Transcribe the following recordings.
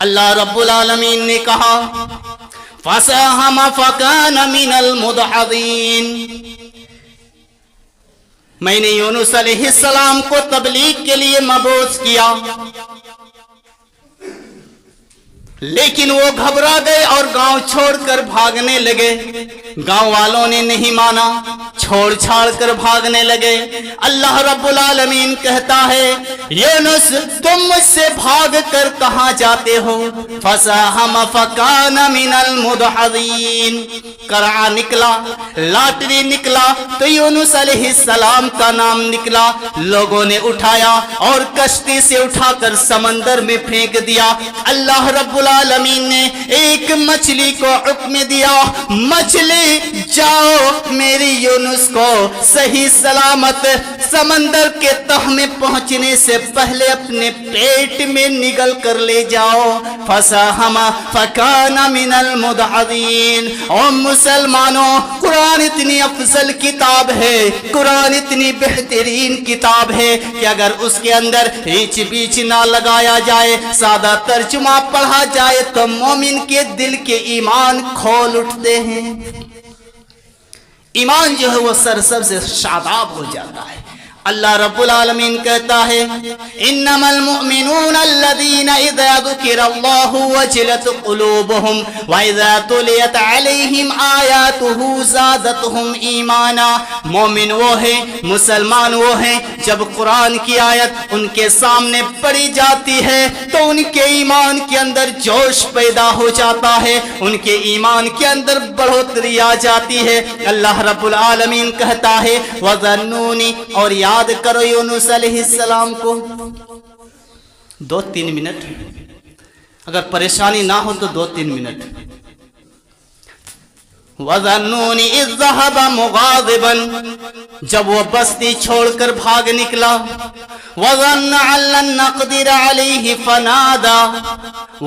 اللہ رب العالمین نے کہا فَسَاهَمَ فَكَانَ مِنَ الْمُدْحَضِينَ، میں نے یونس علیہ السلام کو تبلیغ کے لیے مبعوث کیا، لیکن وہ گھبرا گئے اور گاؤں چھوڑ کر بھاگنے لگے۔ گاؤں والوں نے نہیں مانا، چھوڑ چھاڑ کر بھاگنے لگے۔ اللہ رب العالمین کہتا ہے یونس تم مجھ سے بھاگ کر کہاں جاتے ہو؟ فَسَاهَمَ فَكَانَ مِنَ الْمُدْحَضِينَ، قرعہ نکلا، لاٹری نکلا تو یونس علیہ السلام کا نام نکلا۔ لوگوں نے اٹھایا اور کشتی سے اٹھا کر سمندر میں پھینک دیا۔ اللہ رب العالمین نے ایک مچھلی کو حکم دیا، مچھلی جاؤ میری یونس کو صحیح سلامت سمندر کے تہ میں پہنچنے سے پہلے اپنے پیٹ میں نگل کر لے جاؤ۔ فَسَاهَمَ فَكَانَ مِنَ الْمُدْحَضِينَ۔ اور مسلمانوں، قرآن اتنی افضل کتاب ہے، قرآن اتنی بہترین کتاب ہے کہ اگر اس کے اندر ہیچ بیچ نہ لگایا جائے، سادہ ترجمہ پڑھا جائے تو مومن کے دل کے ایمان کھول اٹھتے ہیں۔ ایمان جو ہے وہ سرسبز سے شاداب ہو جاتا ہے۔ اللہ رب العالمین کہتا ہے انما المؤمنون الذين اذا ذكر الله وجلت قلوبهم واذا تليت عليهم آياته زادتهم ایمانا۔ مومن وہ ہیں، مسلمان وہ ہیں جب قرآن کی آیت ان کے سامنے پڑھی جاتی ہے تو ان کے ایمان کے اندر جوش پیدا ہو جاتا ہے، ان کے ایمان کے اندر بڑھوتری آ جاتی ہے۔ اللہ رب العالمین کہتا ہے وَظَنُّونِ، اور یاد کرو یونس علیہ السلام کو۔ 2-3 منٹ، اگر پریشانی نہ ہو تو 2-3 منٹ۔ وَظَنُّونِ إِذْ ذَهَبَ مُغَاضِبًا، جب وہ بستی چھوڑ کر بھاگ نکلا۔ وَظَنَّ أَن لَّن نَّقْدِرَ عَلَيْهِ فَنَادَىٰ،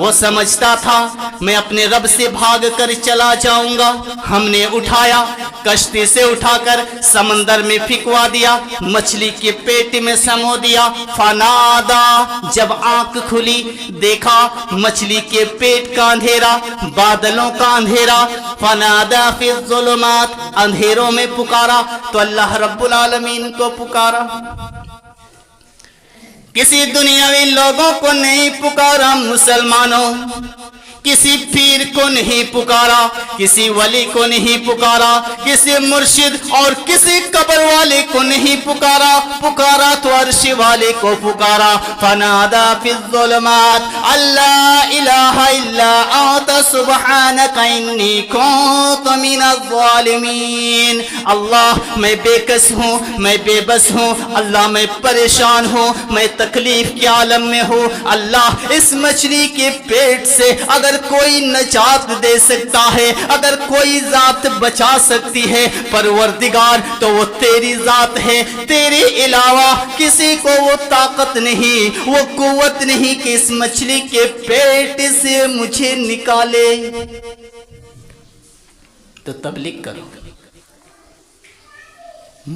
وہ سمجھتا تھا میں اپنے رب سے بھاگ کر چلا جاؤں گا۔ ہم نے اٹھایا، کشتی سے اٹھا کر سمندر میں پھینکوا دیا، مچھلی کے پیٹ میں سمو دیا۔ فَنَادَىٰ، جب آنکھ کھلی دیکھا مچھلی کے پیٹ کا اندھیرا، بادلوں کا اندھیرا۔ فَنَادَىٰ فِي الظُّلُمَاتِ، اندھیروں میں پکارا تو اللہ رب العالمین کو پکارا۔ کسی دنیاوی لوگوں کو نہیں پکارا مسلمانوں، کسی پیر کو نہیں پکارا، کسی ولی کو نہیں پکارا، کسی مرشد اور کسی قبر والے کو نہیں پکارا، پکارا تو عرش والے کو پکارا۔ فنادى في الظلمات لا الہ الا انت سبحانک انی کنت من الظالمین۔ اللہ میں بے کس ہوں، میں بے بس ہوں، اللہ میں پریشان ہوں، میں تکلیف کے عالم میں ہوں۔ اللہ اس مچھلی کے پیٹ سے اگر کوئی نجات دے سکتا ہے، اگر کوئی ذات بچا سکتی ہے پروردگار تو وہ تیری ذات ہے، تیرے علاوہ کسی کو وہ طاقت نہیں، وہ قوت نہیں کہ اس مچھلی کے پیٹ سے مجھے نکالے۔ تو تبلیغ کرو۔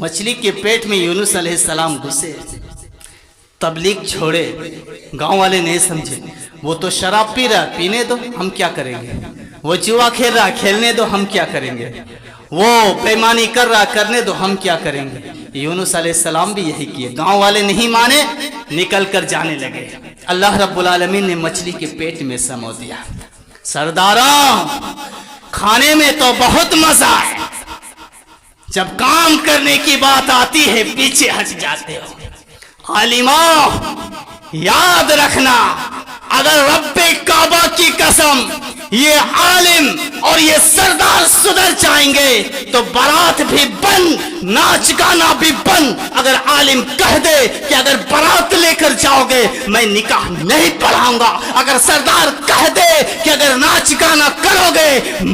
مچھلی کے پیٹ میں یونس علیہ السلام گھسے، تبلیغ چھوڑے۔ گاؤں والے نہیں سمجھے، وہ تو شراب پی رہا، پینے دو، ہم کیا کریں گے؟ وہ جوا کھیل رہا، کھیلنے دو، ہم کیا کریں گے؟ وہ بےمانی کر رہا، کرنے دو، ہم کیا کریں گے؟ یونس علیہ السلام بھی یہی کیے، گاؤں والے نہیں مانے، نکل کر جانے لگے۔ اللہ رب العالمین نے مچھلی کے پیٹ میں سمو دیا۔ سرداراں، کھانے میں تو بہت مزہ ہے، جب کام کرنے کی بات آتی ہے پیچھے ہٹ جاتے ہو۔ عالموں، یاد رکھنا، اگر رب کعبہ کی قسم یہ عالم اور یہ سردار سدھر جائیں گے تو بارات بھی بند، ناچ گانا بھی بند۔ اگر عالم کہہ دے کہ اگر بارات لے کر جاؤ گے میں نکاح نہیں پڑھاؤں گا، اگر سردار کہہ دے کہ اگر ناچ گانا کرو گے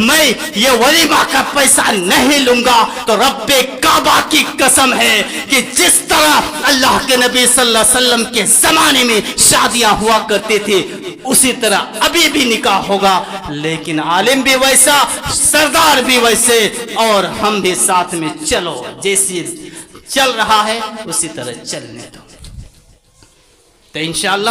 میں یہ ولیمہ کا پیسہ نہیں لوں گا، تو رب کعبہ کی قسم ہے کہ جس طرح اللہ کے نبی صلی اللہ علیہ وسلم کے زمانے میں شادیاں ہوا کرتے تھے اسی طرح ابھی بھی نکاح ہوگا، لیکن عالم بھی ویسا، سردار بھی ویسے، اور ہم بھی ساتھ میں چلو، جیسی چل رہا ہے اسی طرح چلنے دو۔ تو انشاءاللہ